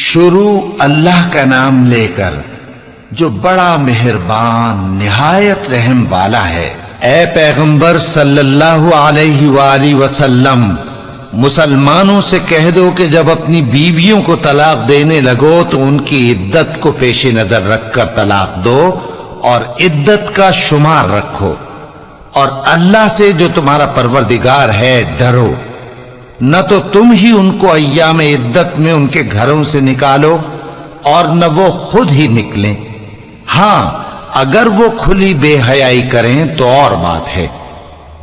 شروع اللہ کا نام لے کر جو بڑا مہربان نہایت رحم والا ہے۔ اے پیغمبر صلی اللہ علیہ وآلہ وسلم، مسلمانوں سے کہہ دو کہ جب اپنی بیویوں کو طلاق دینے لگو تو ان کی عدت کو پیش نظر رکھ کر طلاق دو اور عدت کا شمار رکھو، اور اللہ سے جو تمہارا پروردگار ہے ڈرو۔ نہ تو تم ہی ان کو ایام عدت میں ان کے گھروں سے نکالو اور نہ وہ خود ہی نکلیں۔ ہاں، اگر وہ کھلی بے حیائی کریں تو اور بات ہے،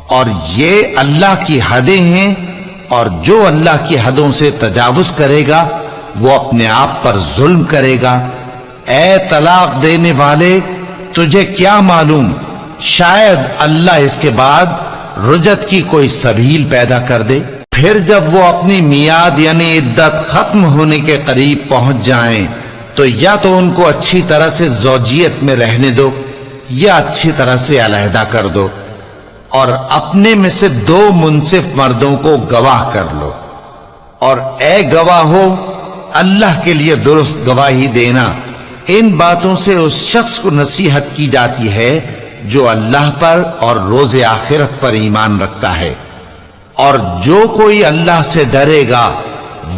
اور یہ اللہ کی حدیں ہیں، اور جو اللہ کی حدوں سے تجاوز کرے گا وہ اپنے آپ پر ظلم کرے گا۔ اے طلاق دینے والے، تجھے کیا معلوم، شاید اللہ اس کے بعد رجعت کی کوئی سبیل پیدا کر دے۔ پھر جب وہ اپنی میعاد یعنی عدت ختم ہونے کے قریب پہنچ جائیں تو یا تو ان کو اچھی طرح سے زوجیت میں رہنے دو یا اچھی طرح سے علیحدہ کر دو، اور اپنے میں سے 2 منصف مردوں کو گواہ کر لو، اور اے گواہو، اللہ کے لیے درست گواہی دینا۔ ان باتوں سے اس شخص کو نصیحت کی جاتی ہے جو اللہ پر اور روز آخرت پر ایمان رکھتا ہے، اور جو کوئی اللہ سے ڈرے گا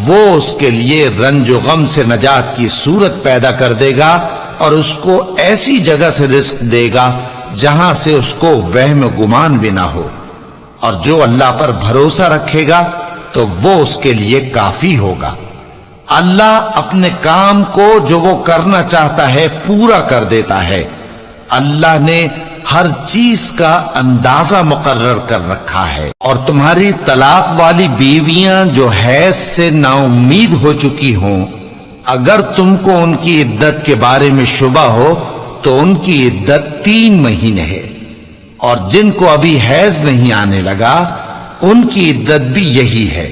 وہ اس کے لیے رنج و غم سے نجات کی صورت پیدا کر دے گا، اور اس کو ایسی جگہ سے رزق دے گا جہاں سے اس کو وہم و گمان بھی نہ ہو، اور جو اللہ پر بھروسہ رکھے گا تو وہ اس کے لیے کافی ہوگا۔ اللہ اپنے کام کو جو وہ کرنا چاہتا ہے پورا کر دیتا ہے۔ اللہ نے ہر چیز کا اندازہ مقرر کر رکھا ہے، اور تمہاری طلاق والی بیویاں جو حیض سے نا امید ہو چکی ہوں، اگر تم کو ان کی عدت کے بارے میں شبہ ہو تو ان کی عدت 3 مہینے ہے، اور جن کو ابھی حیض نہیں آنے لگا ان کی عدت بھی یہی ہے،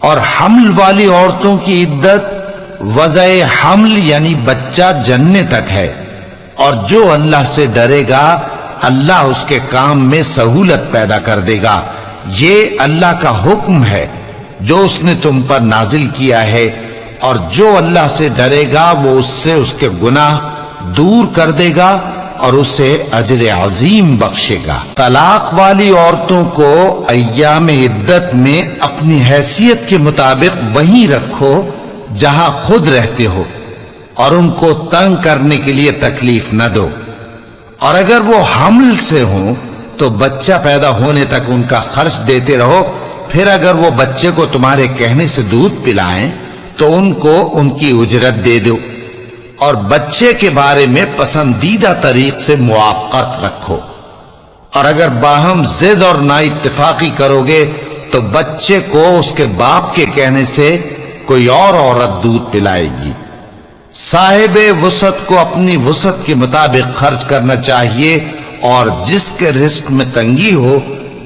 اور حمل والی عورتوں کی عدت وضع حمل یعنی بچہ جننے تک ہے، اور جو اللہ سے ڈرے گا اللہ اس کے کام میں سہولت پیدا کر دے گا۔ یہ اللہ کا حکم ہے جو اس نے تم پر نازل کیا ہے، اور جو اللہ سے ڈرے گا وہ اس سے اس کے گناہ دور کر دے گا اور اسے اجر عظیم بخشے گا۔ طلاق والی عورتوں کو ایام عدت میں اپنی حیثیت کے مطابق وہیں رکھو جہاں خود رہتے ہو، اور ان کو تنگ کرنے کے لیے تکلیف نہ دو، اور اگر وہ حمل سے ہوں تو بچہ پیدا ہونے تک ان کا خرچ دیتے رہو، پھر اگر وہ بچے کو تمہارے کہنے سے دودھ پلائیں تو ان کو ان کی اجرت دے دو، اور بچے کے بارے میں پسندیدہ طریق سے موافقت رکھو، اور اگر باہم ضد اور نا اتفاقی کرو گے تو بچے کو اس کے باپ کے کہنے سے کوئی اور عورت دودھ پلائے گی۔ صاحب وسعت کو اپنی وسعت کے مطابق خرچ کرنا چاہیے، اور جس کے رزق میں تنگی ہو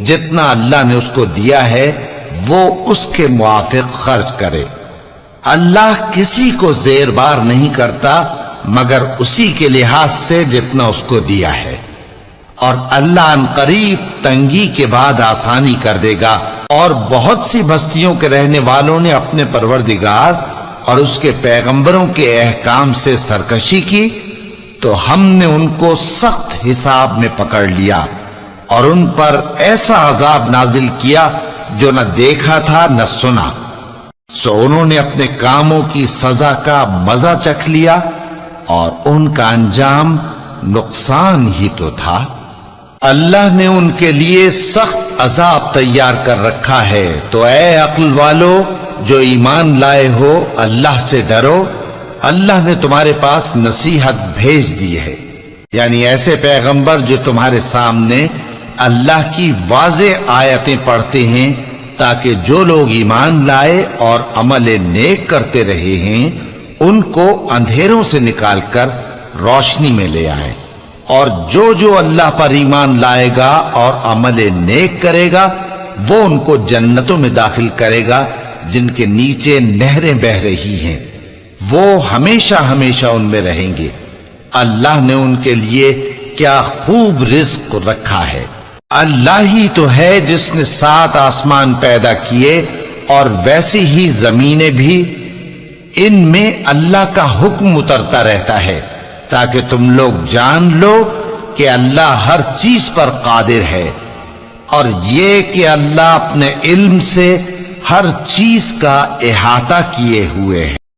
جتنا اللہ نے اس کو دیا ہے وہ اس کے موافق خرچ کرے۔ اللہ کسی کو زیر بار نہیں کرتا مگر اسی کے لحاظ سے جتنا اس کو دیا ہے، اور اللہ عنقریب تنگی کے بعد آسانی کر دے گا۔ اور بہت سی بستیوں کے رہنے والوں نے اپنے پروردگار اور اس کے پیغمبروں کے احکام سے سرکشی کی تو ہم نے ان کو سخت حساب میں پکڑ لیا، اور ان پر ایسا عذاب نازل کیا جو نہ دیکھا تھا نہ سنا، سو انہوں نے اپنے کاموں کی سزا کا مزہ چکھ لیا، اور ان کا انجام نقصان ہی تو تھا۔ اللہ نے ان کے لیے سخت عذاب تیار کر رکھا ہے، تو اے عقل والو جو ایمان لائے ہو اللہ سے ڈرو۔ اللہ نے تمہارے پاس نصیحت بھیج دی ہے، یعنی ایسے پیغمبر جو تمہارے سامنے اللہ کی واضح آیتیں پڑھتے ہیں تاکہ جو لوگ ایمان لائے اور عمل نیک کرتے رہے ہیں ان کو اندھیروں سے نکال کر روشنی میں لے آئیں، اور جو اللہ پر ایمان لائے گا اور عمل نیک کرے گا وہ ان کو جنتوں میں داخل کرے گا جن کے نیچے نہریں بہہ رہی ہیں، وہ ہمیشہ ہمیشہ ان میں رہیں گے۔ اللہ نے ان کے لیے کیا خوب رزق رکھا ہے۔ اللہ ہی تو ہے جس نے 7 آسمان پیدا کیے اور ویسی ہی زمینیں بھی ان میں اللہ کا حکم اترتا رہتا ہے تاکہ تم لوگ جان لو کہ اللہ ہر چیز پر قادر ہے، اور یہ کہ اللہ اپنے علم سے ہر چیز کا احاطہ کیے ہوئے ہے۔